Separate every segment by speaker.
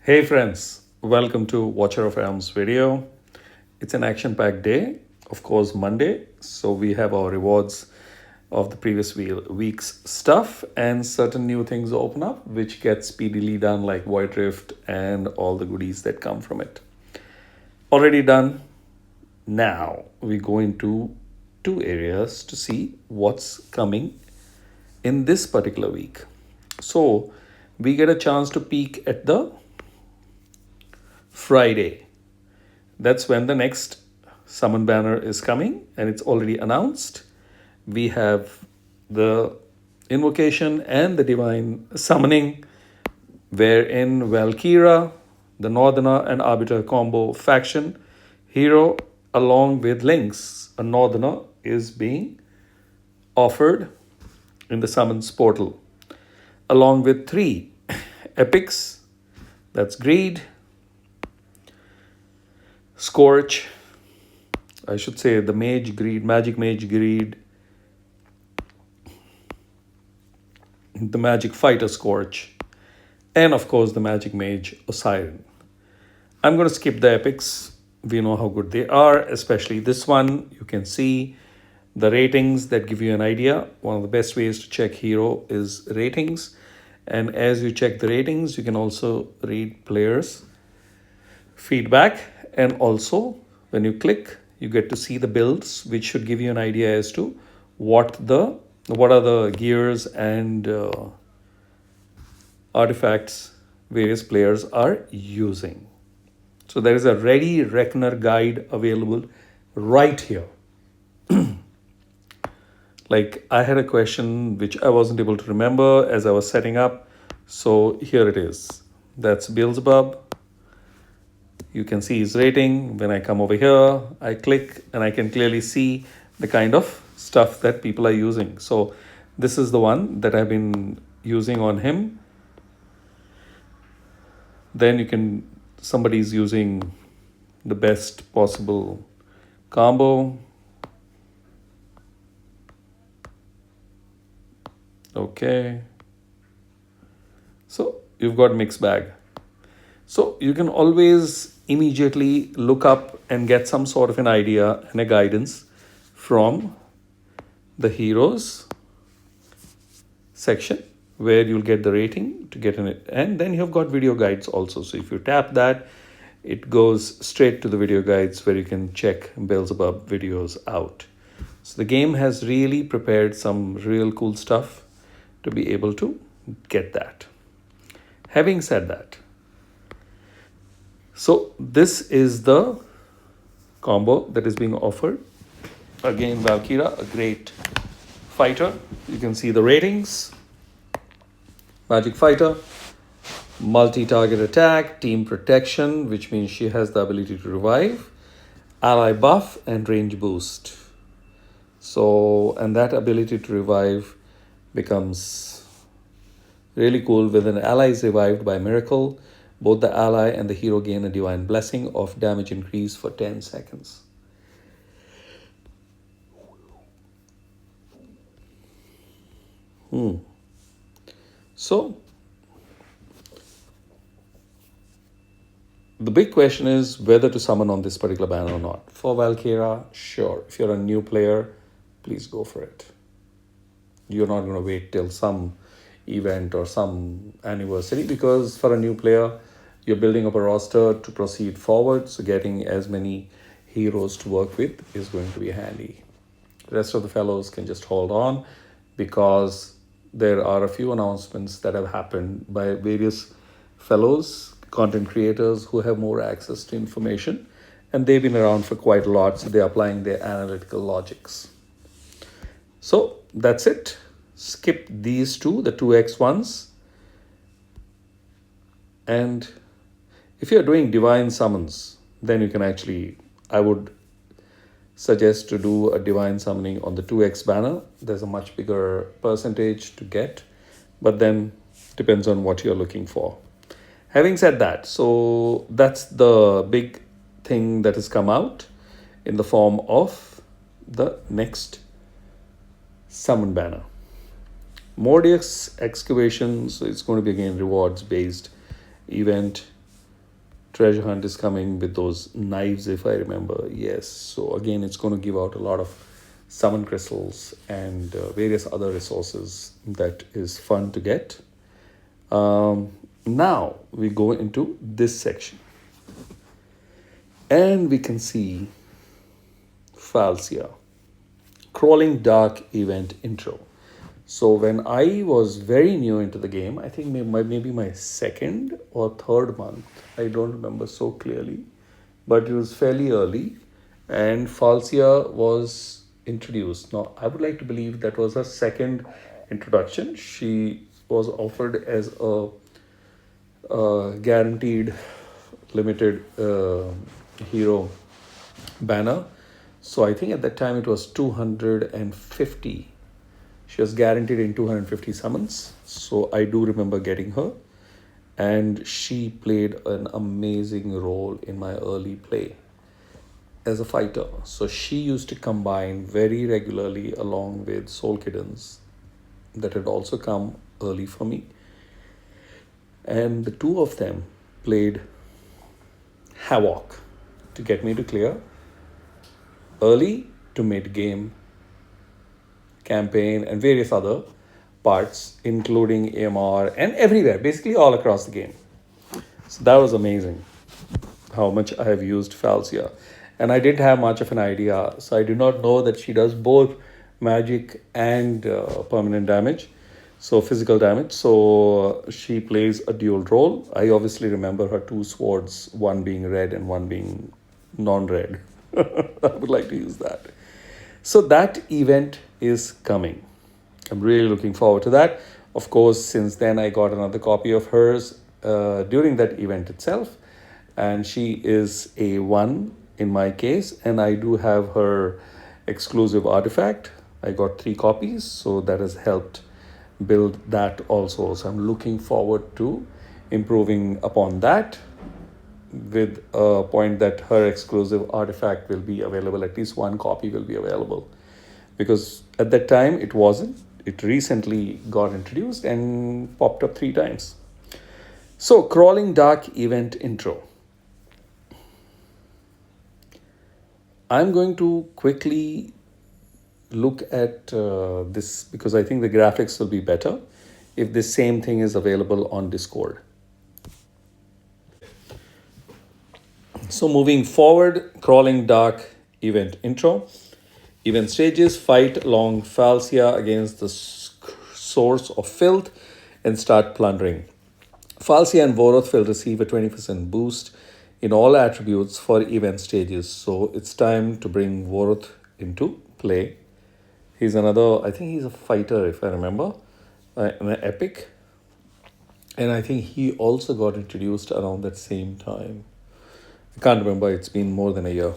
Speaker 1: Hey friends, welcome to Watcher of Realms video. It's an action-packed day, of course Monday, so we have our rewards of the previous week's stuff and certain new things open up which get speedily done like Void Rift and all the goodies that come from it. Already done. Now we go into two areas to see what's coming in this particular week. So we get a chance to peek at the Friday. That's when the next summon banner is coming and it's already announced. We have the invocation and the divine summoning, wherein Valkyra, the Northerner and Arbiter combo faction hero, along with LynX, a Northerner, is being offered in the summons portal, along with three epics. That's Greed, Scorch, I should say the Mage Greed, Magic Mage Greed, the Magic Fighter Scorch, and of course the Magic Mage Osiren. I'm going to skip the epics. We know how good they are, especially this one. You can see the ratings that give you an idea. One of the best ways to check hero is ratings. And as you check the ratings, you can also read players' feedback. And also, when you click, you get to see the builds, which should give you an idea as to what are the gears and artifacts various players are using. So there is a ready reckoner guide available right here. Like I had a question which I wasn't able to remember as I was setting up. So here it is. That's BeelzeBuB. You can see his rating. When I come over here, I click and I can clearly see the kind of stuff that people are using. So this is the one that I've been using on him. Then somebody's using the best possible combo. Okay. So you've got mixed bag. So you can always immediately look up and get some sort of an idea and a guidance from the heroes section where you'll get the rating to get in it. And then you've got video guides also. So if you tap that, it goes straight to the video guides where you can check BeelzeBuB videos out. So the game has really prepared some real cool stuff to be able to get that. Having said that, so this is the combo that is being offered. Again, Valkyra, a great fighter. You can see the ratings. Magic Fighter, multi-target attack, team protection, which means she has the ability to revive, ally buff, and range boost. So, and that ability to revive becomes really cool. When an ally is revived by miracle, both the ally and the hero gain a divine blessing of damage increase for 10 seconds. So, the big question is whether to summon on this particular banner or not. For Valkyra, sure. If you're a new player, please go for it. You're not going to wait till some event or some anniversary, because for a new player, you're building up a roster to proceed forward. So getting as many heroes to work with is going to be handy. The rest of the fellows can just hold on, because there are a few announcements that have happened by various fellows, content creators who have more access to information, and they've been around for quite a lot, so they're applying their analytical logics. So that's it. Skip these two, the 2x ones. And if you're doing divine summons, then you can actually, I would suggest to do a divine summoning on the 2x banner. There's a much bigger percentage to get, but then depends on what you're looking for. Having said that, so that's the big thing that has come out in the form of the next summon banner. Mordius excavation, so it's going to be again rewards based event. treasure hunt is coming with those knives, if I remember. Yes. So again, it's going to give out a lot of summon crystals and various other resources that is fun to get. Now we go into this section and we can see Falcia, Crawling Dark event intro. So when I was very new into the game, I think maybe my second or third month, I don't remember so clearly, but it was fairly early, and Falcia was introduced. Now, I would like to believe that was her second introduction. She was offered as a guaranteed limited hero banner. So I think at that time it was 250. She was guaranteed in 250 summons. So I do remember getting her. And she played an amazing role in my early play as a fighter. So she used to combine very regularly along with Soul Kiddens that had also come early for me. And the two of them played havoc to get me to clear early to mid game campaign and various other parts, including AMR and everywhere, basically all across the game. So that was amazing how much I have used Falcia. And I didn't have much of an idea. So I do not know that she does both magic and permanent damage. So physical damage. So she plays a dual role. I obviously remember her two swords, one being red and one being non-red. I would like to use that. So that event is coming. I'm really looking forward to that. Of course, since then I got another copy of hers during that event itself. And she is a 1 in my case. And I do have her exclusive artifact. I got 3 copies. So that has helped build that also. So I'm looking forward to improving upon that, with a point that her exclusive artifact will be available, at least 1 copy will be available. Because at that time it wasn't. It recently got introduced and popped up 3 times. So, Crawling Dark event intro. I'm going to quickly look at this because I think the graphics will be better if the same thing is available on Discord. So moving forward, Crawling Dark event intro. Event stages: fight along Falcia against the source of filth and start plundering. Falcia and Voroth will receive a 20% boost in all attributes for event stages. So it's time to bring Voroth into play. He's another, I think he's a fighter if I remember, an epic. And I think he also got introduced around that same time. I can't remember, it's been more than a year.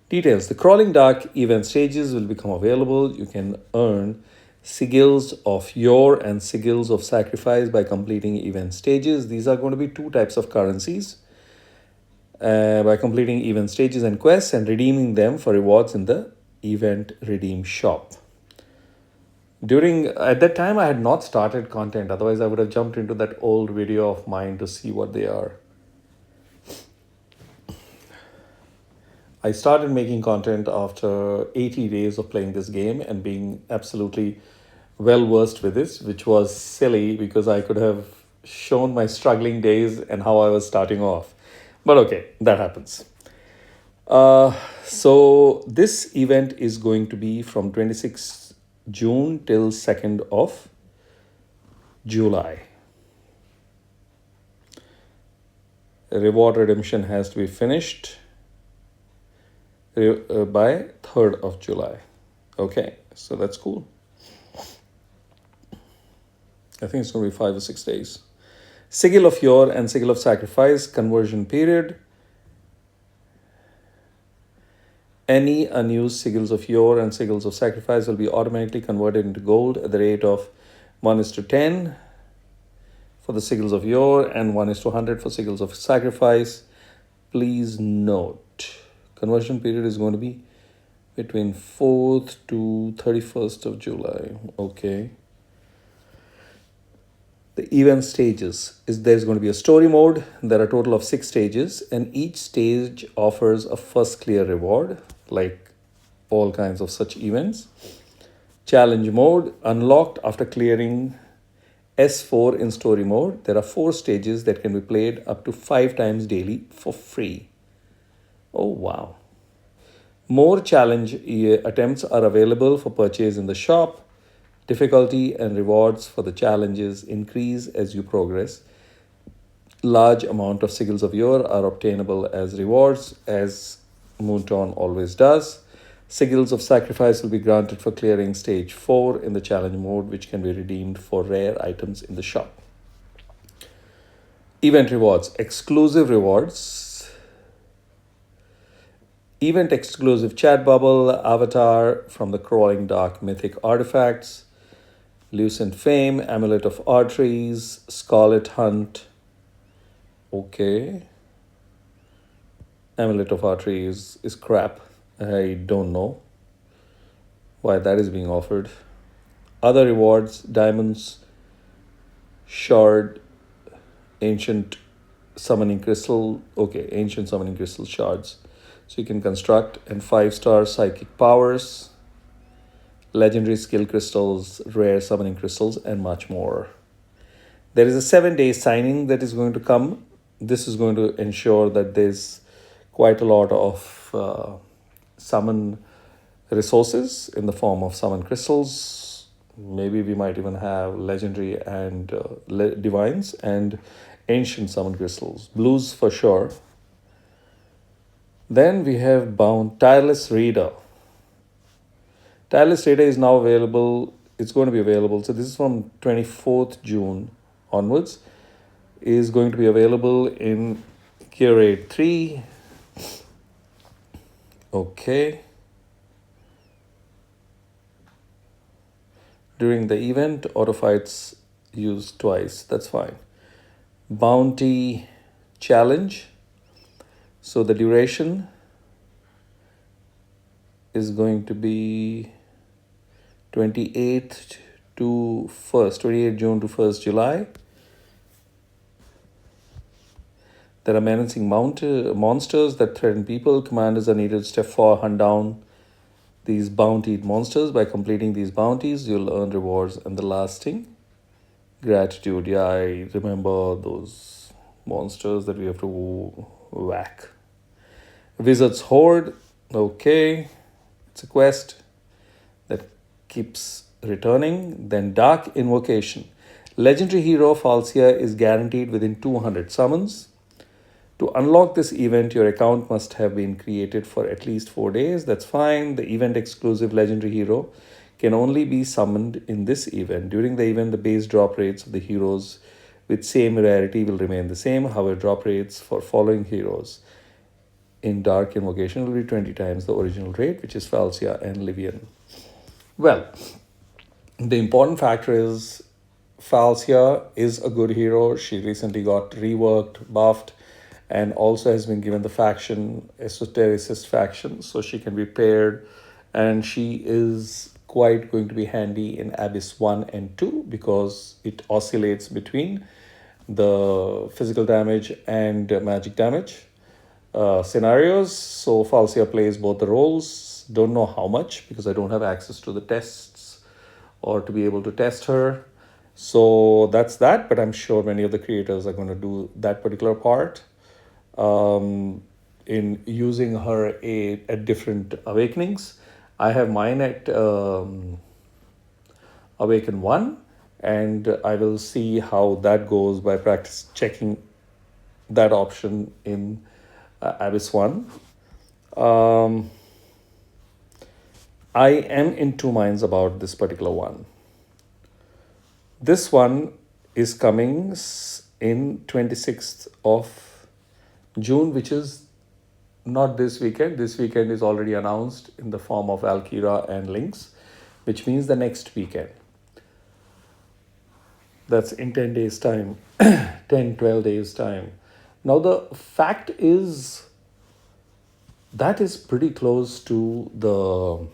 Speaker 1: Details: the Crawling Dark event stages will become available. You can earn sigils of yore and sigils of sacrifice by completing event stages. These are going to be 2 types of currencies. By completing event stages and quests and redeeming them for rewards in the event redeem shop. At that time, I had not started content. Otherwise, I would have jumped into that old video of mine to see what they are. I started making content after 80 days of playing this game and being absolutely well versed with this, which was silly because I could have shown my struggling days and how I was starting off. But okay, that happens. So this event is going to be from 26th June till 2nd of July. Reward redemption has to be finished by 3rd of July. Okay, so that's cool. I think it's going to be 5 or 6 days. Sigil of Yore and Sigil of Sacrifice conversion period. Any unused sigils of Yore and sigils of Sacrifice will be automatically converted into gold at the rate of 1:10 for the sigils of Yore and 1:100 for sigils of Sacrifice. Please note, conversion period is going to be between 4th to 31st of July. Okay. The event stages is there's going to be a story mode. There are a total of 6 stages, and each stage offers a first clear reward, like all kinds of such events. Challenge mode unlocked after clearing S4 in story mode. There are 4 stages that can be played up to 5 times daily for free. Oh wow. More challenge attempts are available for purchase in the shop. Difficulty and rewards for the challenges increase as you progress. Large amount of sigils of yore are obtainable as rewards, as Moonton always does. Sigils of sacrifice will be granted for clearing stage 4 in the challenge mode, which can be redeemed for rare items in the shop. Event rewards, exclusive rewards. Event exclusive chat bubble, avatar from the crawling dark mythic artifacts, Lucent Fame, Amulet of Arteries, Scarlet Hunt. Okay. Amulet of Arteries is crap. I don't know why that is being offered. Other rewards, Diamonds, Shard, Ancient Summoning Crystal. Okay, Ancient Summoning Crystal Shards. So you can construct, and 5-star Psychic Powers, Legendary Skill Crystals, Rare Summoning Crystals, and much more. There is a 7-day signing that is going to come. This is going to ensure that there's quite a lot of summon resources in the form of summon crystals. Maybe we might even have legendary and divines and ancient summon crystals. Blues for sure. Then we have bound Tireless Reader. Tireless Reader is now available. It's going to be available. So this is from 24th June onwards. Is going to be available in Curate 3. Okay. During the event, auto fights used twice. That's fine. Bounty challenge. So the duration is going to be 28th to 1st, 28th June to 1st July. There are menacing monsters that threaten people. Commanders are needed to step forward, hunt down these bountied monsters. By completing these bounties, you'll earn rewards and the lasting gratitude. Yeah, I remember those monsters that we have to whack. Wizard's Horde. Okay. It's a quest that keeps returning. Then Dark Invocation. Legendary hero Falcia is guaranteed within 200 summons. To unlock this event, your account must have been created for at least 4 days. That's fine. The event exclusive legendary hero can only be summoned in this event. During the event, the base drop rates of the heroes with same rarity will remain the same. However, drop rates for following heroes in Dark Invocation will be 20 times the original rate, which is Falcia and Livian. Well, the important factor is Falcia is a good hero. She recently got reworked, buffed, and also has been given the faction, Esotericist faction, so she can be paired, and she is quite going to be handy in Abyss 1 and 2 because it oscillates between the physical damage and magic damage scenarios. So Falcia plays both the roles. Don't know how much because I don't have access to the tests or to be able to test her. So that's that, but I'm sure many of the creators are going to do that particular part in using her at different awakenings. I have mine at Awaken 1, and I will see how that goes by practice checking that option in Abyss 1. I am in two minds about this particular one. This one is coming in 26th of June, which is not this weekend. This weekend is already announced in the form of Valkyra and LynX, which means the next weekend. That's in 10 days time, 12 days time. Now the fact is that is pretty close to the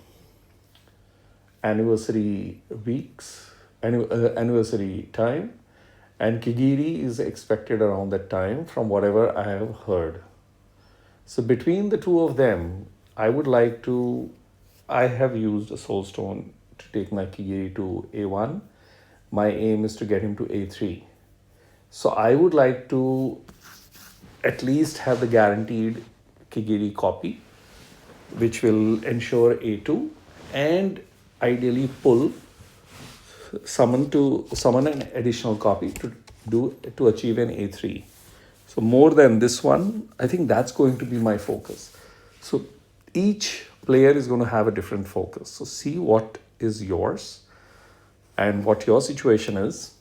Speaker 1: anniversary weeks, anniversary time. and Kigiri is expected around that time from whatever I have heard. So between the two of them, I would like to, I have used a soulstone to take my Kigiri to A1. My aim is to get him to A3. So I would like to at least have the guaranteed Kigiri copy, which will ensure A2, and ideally summon an additional copy to achieve an A3. So more than this one, I think that's going to be my focus. So each player is going to have a different focus. So see what is yours and what your situation is.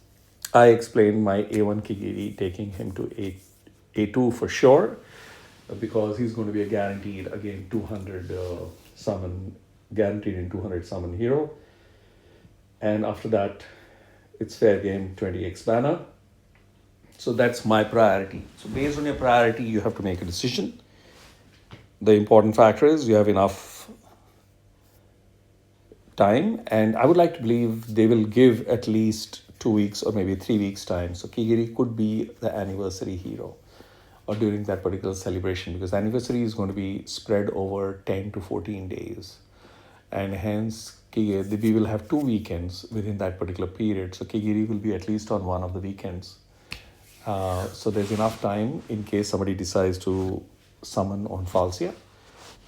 Speaker 1: I explained my A1 Kigiri, taking him to A2 for sure, because he's going to be a guaranteed, again, 200 summon, guaranteed in 200 summon hero. And after that, it's fair game 20x banner. So that's my priority. So based on your priority, you have to make a decision. The important factor is you have enough time, and I would like to believe they will give at least 2 weeks or maybe 3 weeks time. So Kigiri could be the anniversary hero or during that particular celebration, because anniversary is going to be spread over 10 to 14 days. And hence, we will have 2 weekends within that particular period. So Kigiri will be at least on one of the weekends. So there's enough time in case somebody decides to summon on Falcia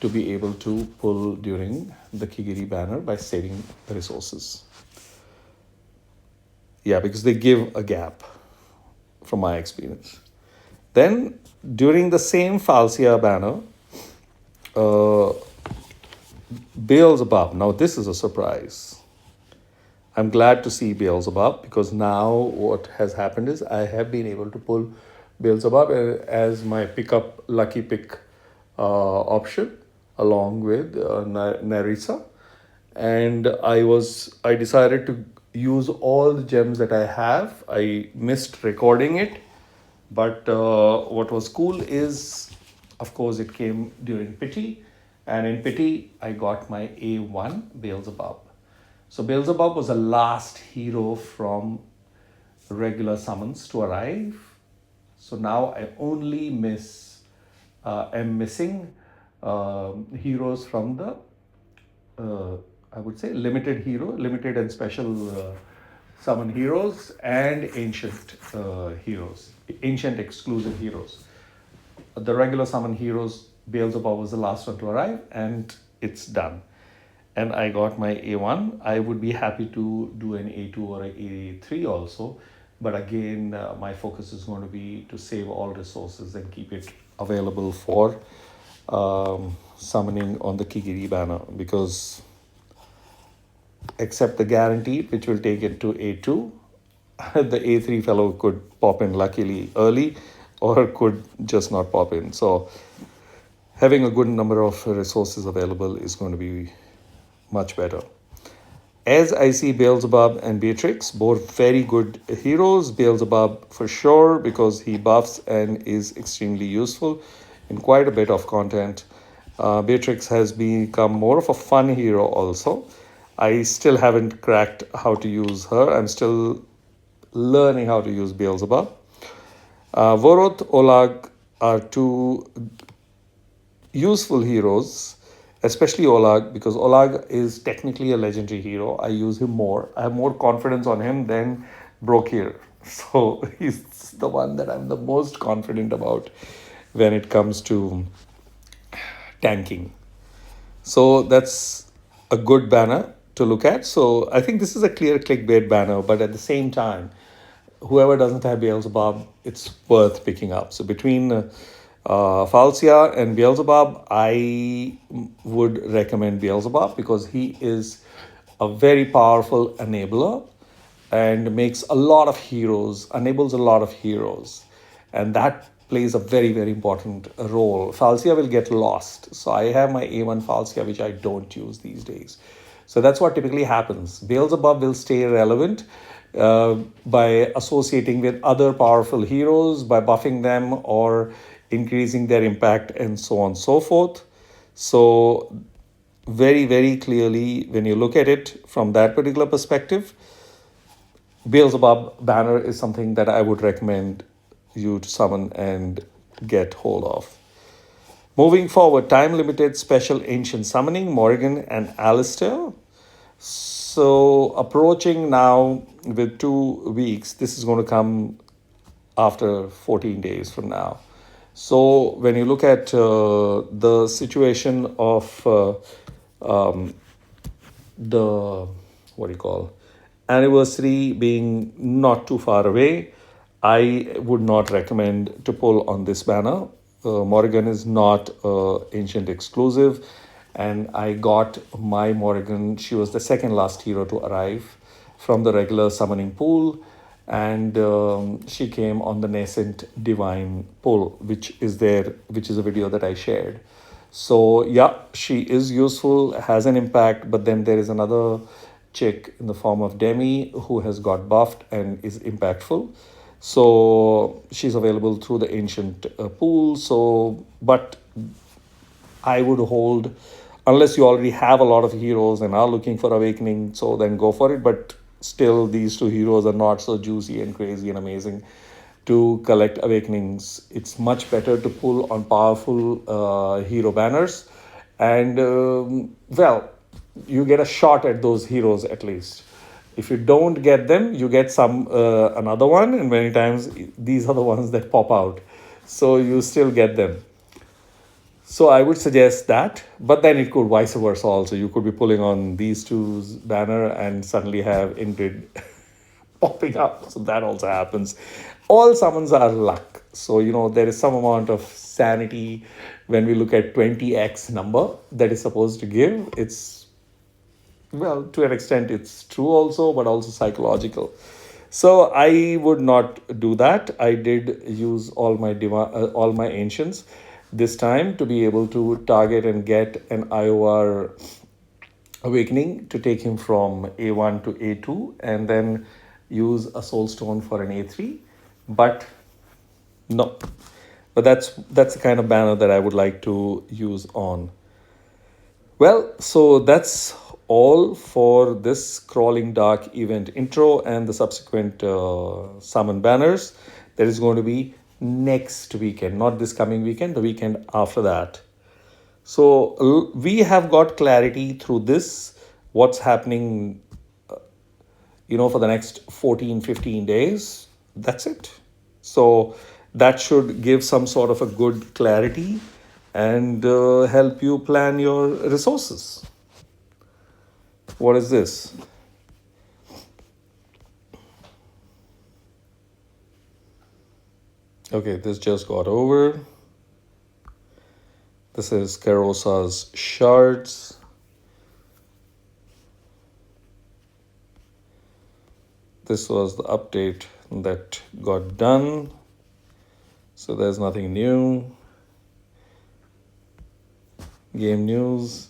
Speaker 1: to be able to pull during the Kigiri banner by saving the resources. Yeah, because they give a gap from my experience. Then during the same Falcia banner, BeelzeBuB. Now this is a surprise. I'm glad to see BeelzeBuB, because now what has happened is I have been able to pull BeelzeBuB as my pickup lucky pick option along with Narissa, and I decided to use all the gems that I have. I missed recording it, but what was cool is, of course, it came during Pity, and in Pity I got my A1 BeelzeBuB. So BeelzeBuB was the last hero from regular summons to arrive. So now I only am missing heroes from the, I would say, limited and special summon heroes, and ancient heroes, ancient exclusive heroes. The regular summon heroes, BeelzeBuB was the last one to arrive, and it's done. And I got my A1. I would be happy to do an A2 or an A3 also. But again, my focus is going to be to save all resources and keep it available for summoning on the Kigiri banner. Because except the guaranteed, which will take it to A2, the A3 fellow could pop in luckily early or could just not pop in. So having a good number of resources available is going to be much better. As I see BeelzeBuB and BeatriX, both very good heroes. BeelzeBuB for sure, because he buffs and is extremely useful in quite a bit of content. BeatriX has become more of a fun hero also. I still haven't cracked how to use her. I'm still learning how to use BeelzeBuB. Vorot, Olag are two useful heroes, especially Olag, because Olag is technically a legendary hero. I use him more. I have more confidence on him than Brokir. So he's the one that I'm the most confident about when it comes to tanking. So that's a good banner to look at. So I think this is a clear clickbait banner, but at the same time, whoever doesn't have BeelzeBuB, it's worth picking up. So between Falcia and BeelzeBuB, I would recommend BeelzeBuB, because he is a very powerful enabler and makes a lot of heroes, enables a lot of heroes, and that plays a very, very important role. Falcia will get lost. So I have my A1 Falcia, which I don't use these days. So that's what typically happens. BeelzeBuB will stay relevant by associating with other powerful heroes, by buffing them or increasing their impact, and so on and so forth. So very, very clearly, when you look at it from that particular perspective, BeelzeBuB banner is something that I would recommend you to summon and get hold of. Moving forward, time limited special ancient summoning, Morrigan and Alistair. So, approaching now with 2 weeks, this is going to come after 14 days from now. So, when you look at the situation of the what do you call anniversary being not too far away, I would not recommend to pull on this banner. Morrigan is not ancient exclusive, and I got my Morrigan. She was the second last hero to arrive from the regular summoning pool, and she came on the nascent divine pull, which is there, which is a video that I shared. So yeah, she is useful, has an impact, but then there is another chick in the form of Demi who has got buffed and is impactful. So she's available through the ancient pool. So, but I would hold, unless you already have a lot of heroes and are looking for awakening, so then go for it. But still, these two heroes are not so juicy and crazy and amazing to collect awakenings. It's much better to pull on powerful hero banners, and well, you get a shot at those heroes at least. If you don't get them, you get some another one, and many times these are the ones that pop out. So you still get them. So I would suggest that, but then it could vice versa also. You could be pulling on these two's banner and suddenly have Ingrid popping up. So that also happens. All summons are luck. So, there is some amount of sanity when we look at 20x number that is supposed to give. It's, well, to an extent, it's true also, but also psychological. So I would not do that. I did use all my ancients this time to be able to target and get an IOR awakening to take him from A1 to A2, and then use a soul stone for an A3. But no, but that's the kind of banner that I would like to use on. Well, so that's all for this Crawling Dark event intro and the subsequent summon banners. That is going to be next weekend, not this coming weekend, the weekend after that. So we have got clarity through this, what's happening, for the next 14, 15 days. That's it. So that should give some sort of a good clarity and help you plan your resources. What is this? Okay, this just got over. This is Carosa's shards. This was the update that got done. So there's nothing new. Game news.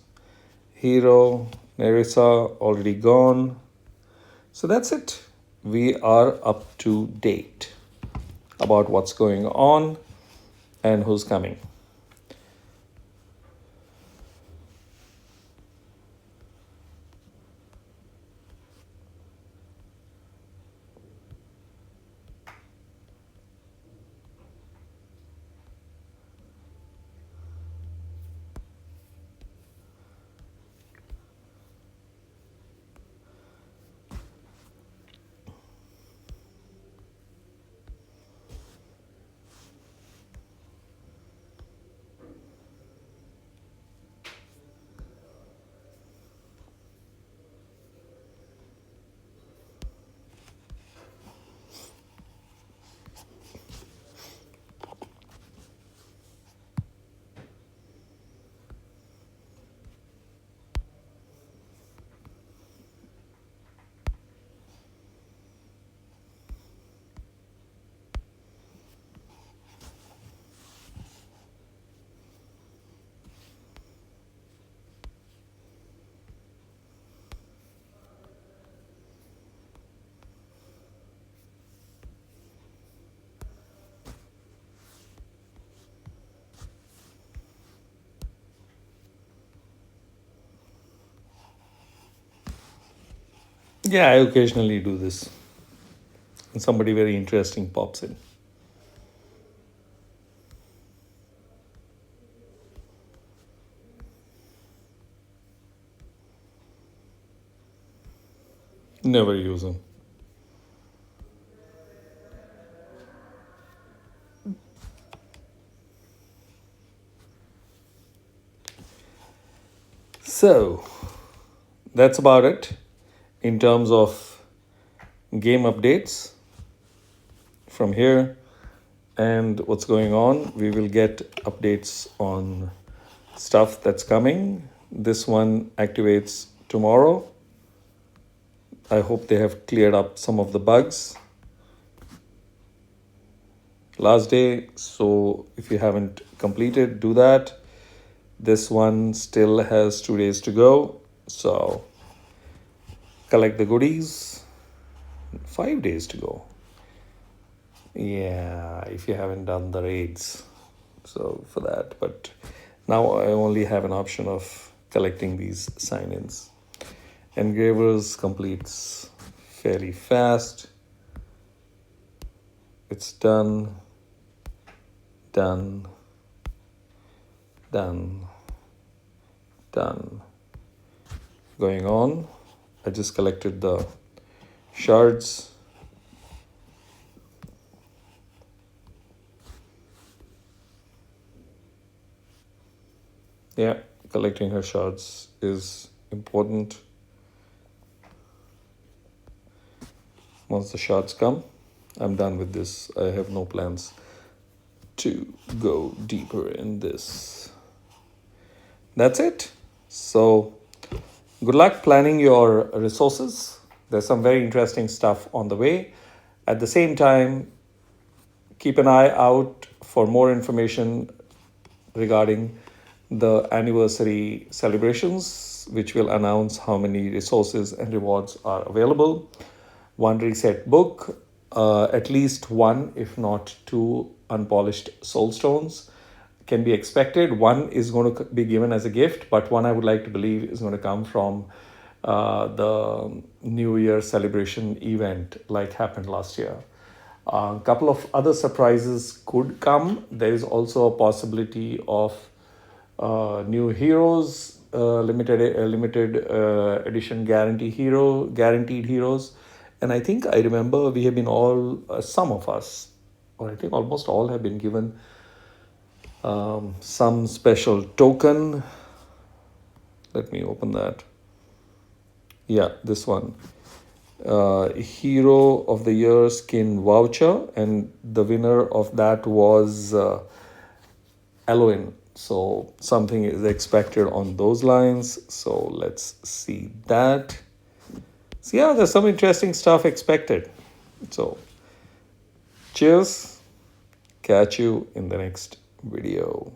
Speaker 1: Hero. Nerissa already gone. So that's it. We are up to date about what's going on and who's coming. Yeah, I occasionally do this. and somebody very interesting pops in. Never use them. So that's about it in terms of game updates from here and what's going on. We will get updates on stuff that's coming. This one activates tomorrow. I hope they have cleared up some of the bugs last day. So if you haven't completed, do that. This one still has 2 days to go. So collect the goodies. 5 days to go. Yeah, if you haven't done the raids. So for that. But now I only have an option of collecting these sign-ins. Engravers completes fairly fast. It's done, done, done, done. Going on. I just collected the shards. Yeah, collecting her shards is important. Once the shards come, I'm done with this. I have no plans to go deeper in this. That's it. So good luck planning your resources. There's some very interesting stuff on the way. At the same time, keep an eye out for more information regarding the anniversary celebrations, which will announce how many resources and rewards are available. One reset book, at least one, if not two, unpolished soul stones can be expected. One is going to be given as a gift, but one I would like to believe is going to come from the New Year celebration event like happened last year. A couple of other surprises could come. There is also a possibility of new heroes, limited edition guaranteed heroes. And I think I remember we have been all, some of us, or I think almost all, have been given some special token. Let me open that. Yeah, this one. Hero of the Year skin voucher, and the winner of that was Eloin. So something is expected on those lines. So let's see that. So yeah, there's some interesting stuff expected. So cheers. Catch you in the next video.